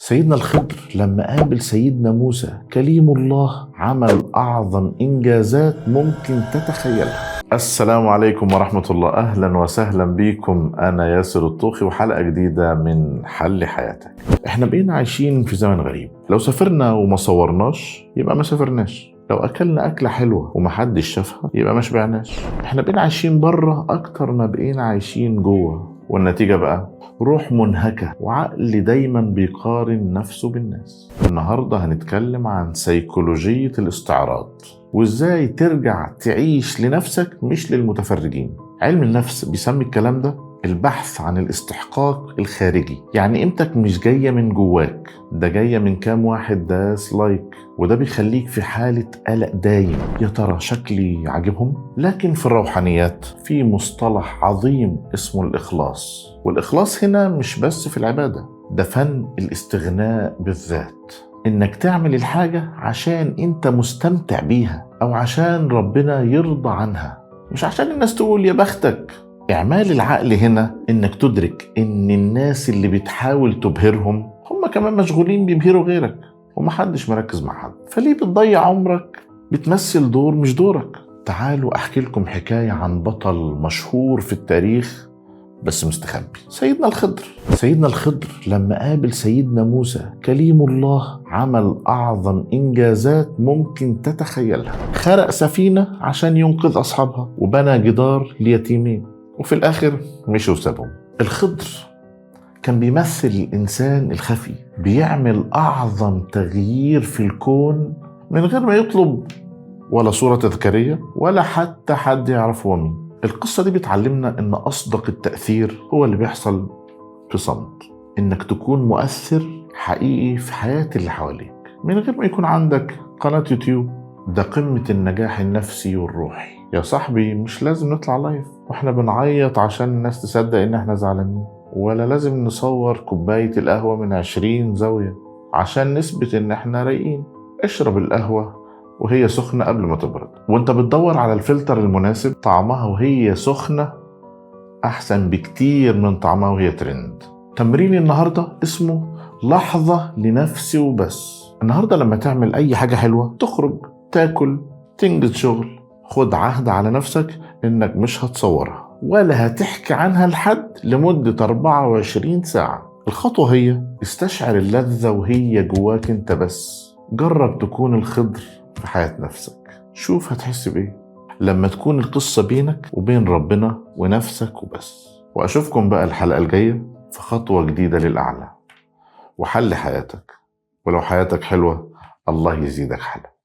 سيدنا الخضر لما قابل سيدنا موسى كليم الله عمل أعظم إنجازات ممكن تتخيلها. السلام عليكم ورحمة الله، أهلا وسهلا بكم. أنا ياسر الطوخي وحلقة جديدة من حل حياتك. احنا بقينا عايشين في زمن غريب، لو سافرنا وما صورناش يبقى ما سافرناش، لو أكلنا أكلة حلوة ومحدش شافها يبقى ما شبعناش. احنا بقينا عايشين بره أكتر ما بقينا عايشين جوه، والنتيجة بقى روح منهكة وعقل دايما بيقارن نفسه بالناس. النهاردة هنتكلم عن سيكولوجية الاستعراض وازاي ترجع تعيش لنفسك مش للمتفرجين. علم النفس بيسمي الكلام ده البحث عن الاستحقاق الخارجي، يعني قيمتك مش جاية من جواك، ده جاية من كام واحد داس لايك، وده بيخليك في حالة قلق دايم. يا ترى شكلي عاجبهم؟ لكن في الروحانيات في مصطلح عظيم اسمه الإخلاص، والإخلاص هنا مش بس في العبادة، ده فن الاستغناء بالذات، إنك تعمل الحاجة عشان أنت مستمتع بيها أو عشان ربنا يرضى عنها، مش عشان الناس تقول يا بختك. إعمال العقل هنا إنك تدرك إن الناس اللي بتحاول تبهرهم هم كمان مشغولين بيبهروا غيرك، ومحدش مركز مع حد، فليه بتضيع عمرك بتمثل دور مش دورك؟ تعالوا أحكي لكم حكاية عن بطل مشهور في التاريخ بس مستخبي، سيدنا الخضر. سيدنا الخضر لما قابل سيدنا موسى كليم الله عمل أعظم إنجازات ممكن تتخيلها. خرق سفينة عشان ينقذ أصحابها، وبنى جدار ليتيمين، وفي الآخر مشوا وسابهم. الخضر كان بيمثل الإنسان الخفي، بيعمل أعظم تغيير في الكون من غير ما يطلب ولا صورة تذكارية ولا حتى حد يعرف هو مين. القصة دي بتعلمنا إن أصدق التأثير هو اللي بيحصل في صمت، إنك تكون مؤثر حقيقي في حياة اللي حواليك من غير ما يكون عندك قناة يوتيوب. ده قمة النجاح النفسي والروحي يا صاحبي. مش لازم نطلع لايف واحنا بنعيط عشان الناس تصدق إن احنا زعلانين، ولا لازم نصور كوباية القهوة من 20 زاوية عشان نثبت إن احنا رايقين. اشرب القهوة وهي سخنة قبل ما تبرد، وانت بتدور على الفلتر المناسب. طعمها وهي سخنة أحسن بكتير من طعمها وهي ترند. تمرين النهاردة اسمه لحظة لنفسي وبس. النهاردة لما تعمل أي حاجة حلوة، تخرج، تاكل، تنجز شغل، خد عهد على نفسك إنك مش هتصورها ولا هتحكي عنها لحد لمدة 24 ساعة. الخطوة هي استشعر اللذة وهي جواك انت بس. جرب تكون الخضر في حياة نفسك، شوف هتحس بإيه لما تكون القصة بينك وبين ربنا ونفسك وبس. وأشوفكم بقى الحلقة الجاية في خطوة جديدة للأعلى وحل حياتك. ولو حياتك حلوة الله يزيدك حلا.